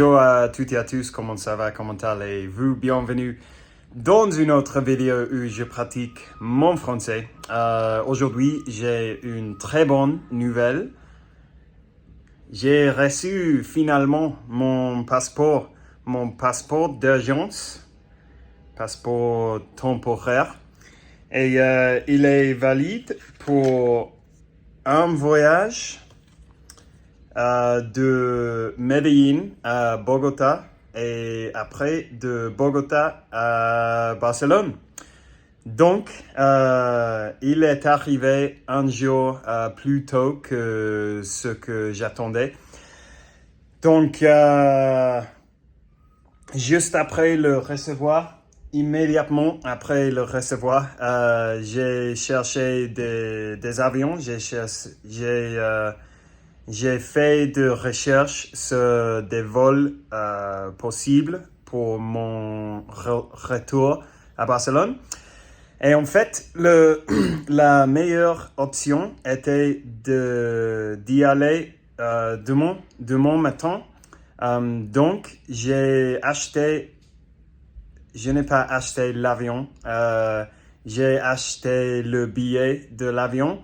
Bonjour à toutes et à tous, comment ça va, comment allez-vous? Bienvenue dans une autre vidéo où je pratique mon français. Aujourd'hui, j'ai une très bonne nouvelle. J'ai reçu finalement mon passeport d'urgence, passeport temporaire, et il est valide pour un voyage de Medellín à Bogota et après de Bogota à Barcelone. Donc, il est arrivé un jour plus tôt que ce que j'attendais. Donc, juste après le recevoir, immédiatement après le recevoir, j'ai cherché des avions, j'ai fait de recherche sur des vols possibles pour mon retour à Barcelone. Et en fait, la meilleure option était d'y aller demain matin. Donc, je n'ai pas acheté l'avion. J'ai acheté le billet de l'avion.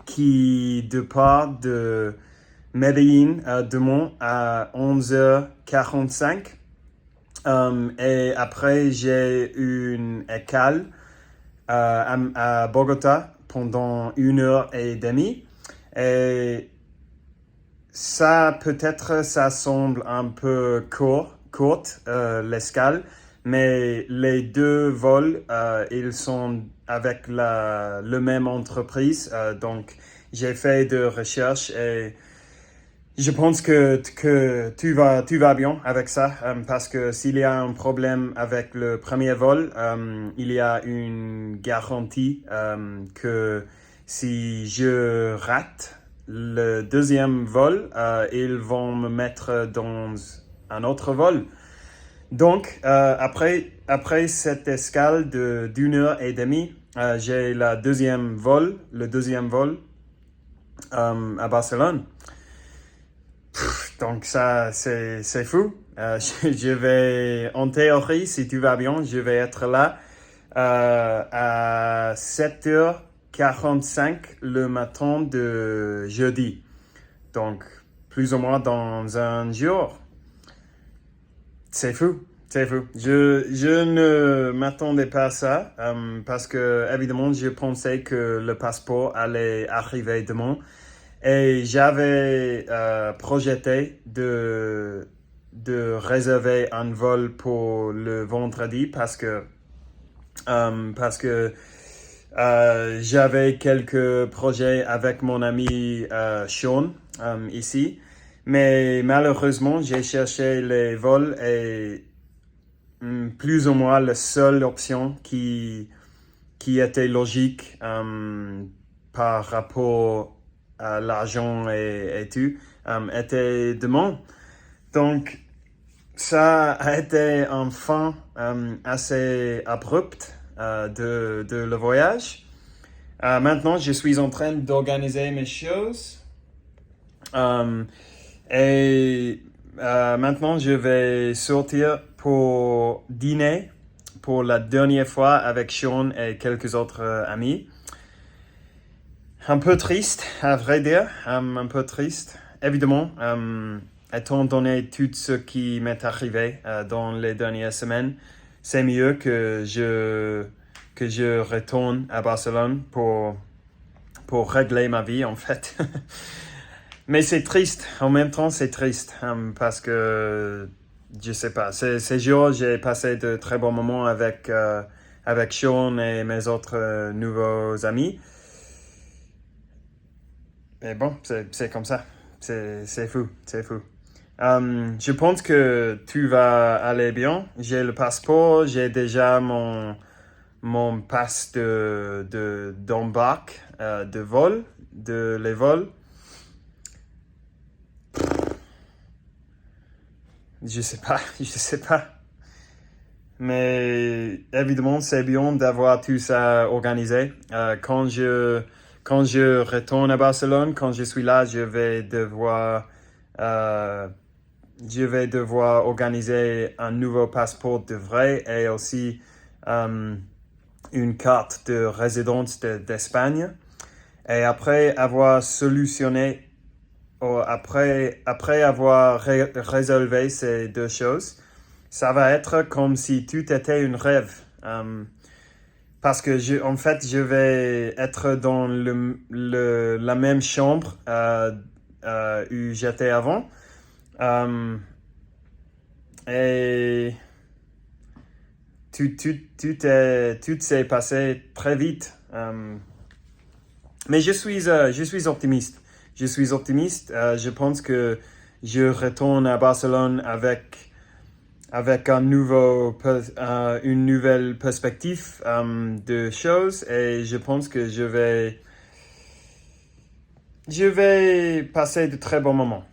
Qui départ de Medellín demain à 11h45. Et après, j'ai une escale à Bogota pendant 1h30. Et ça, peut-être, ça semble un peu courte l'escale, mais les deux vols, ils sont avec la même entreprise. Donc, j'ai fait de recherche et je pense que tu vas bien avec ça, parce que s'il y a un problème avec le premier vol, il y a une garantie que si je rate le deuxième vol, ils vont me mettre dans un autre vol. Donc, après cette escale d'1h30, j'ai le deuxième vol à Barcelone. Donc ça, c'est fou. Je vais, en théorie, si tout va bien, je vais être là à 7h45 le matin de jeudi. Donc, plus ou moins dans un jour. C'est fou. Je ne m'attendais pas à ça parce que, évidemment, je pensais que le passeport allait arriver demain. Et j'avais projeté de réserver un vol pour le vendredi parce que j'avais quelques projets avec mon ami Sean ici. Mais malheureusement, j'ai cherché les vols et plus ou moins la seule option qui était logique par rapport à l'argent et tout, était demain. Donc, ça a été un fin assez abrupt de le voyage. Maintenant, je suis en train d'organiser mes choses. Et maintenant, je vais sortir pour dîner pour la dernière fois avec Sean et quelques autres amis. Un peu triste, à vrai dire, un peu triste. Évidemment, étant donné tout ce qui m'est arrivé dans les dernières semaines, c'est mieux que je retourne à Barcelone pour régler ma vie, en fait. Mais c'est triste, en même temps, c'est triste, parce que, je sais pas, ces jours, j'ai passé de très bons moments avec Sean et mes autres nouveaux amis. Mais bon, c'est comme ça. C'est fou. Je pense que tu vas aller bien. J'ai le passeport, j'ai déjà mon pass d'embarque, de vol, de les vols. Je sais pas. Mais évidemment, c'est bien d'avoir tout ça organisé. Quand je retourne à Barcelone, quand je suis là, je vais devoir je vais devoir organiser un nouveau passeport de vrai et aussi une carte de résidence d'Espagne. Et après avoir solutionné, après avoir résolu ces deux choses, ça va être comme si tout était un rêve. Parce que en fait, je vais être dans la même chambre où j'étais avant. Et tout s'est passé très vite. Mais je suis optimiste. Je suis optimiste. Je pense que je retourne à Barcelone avec une nouvelle perspective de choses et je pense que je vais passer de très bons moments.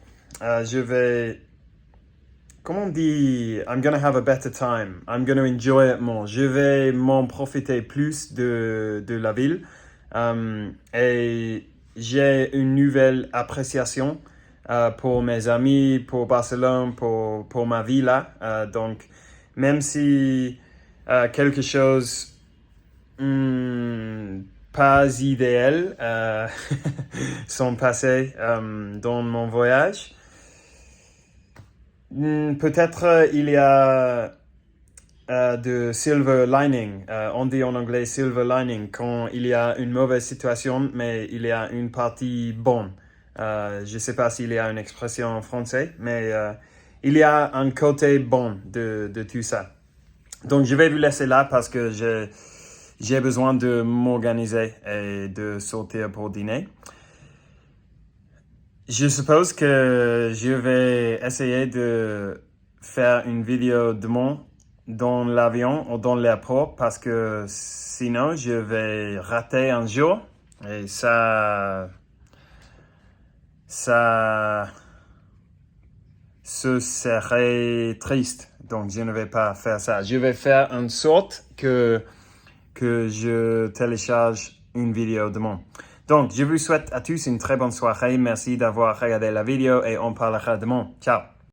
Comment on dit, I'm gonna have a better time. I'm gonna enjoy it more. Je vais m'en profiter plus de la ville. Et j'ai une nouvelle appréciation pour mes amis, pour Barcelone, pour ma vie là. Donc, même si quelque chose pas idéal sont passés dans mon voyage, peut-être il y a de silver lining. On dit en anglais silver lining quand il y a une mauvaise situation, mais il y a une partie bonne. Je ne sais pas s'il y a une expression en français, mais il y a un côté bon de tout ça. Donc, je vais vous laisser là parce que j'ai besoin de m'organiser et de sortir pour dîner. Je suppose que je vais essayer de faire une vidéo demain dans l'avion ou dans l'aéroport parce que sinon je vais rater un jour et ça ce serait triste. Donc je ne vais pas faire ça. Je vais faire en sorte que je télécharge une vidéo demain. Donc je vous souhaite à tous une très bonne soirée. Merci d'avoir regardé la vidéo et on parlera demain. Ciao.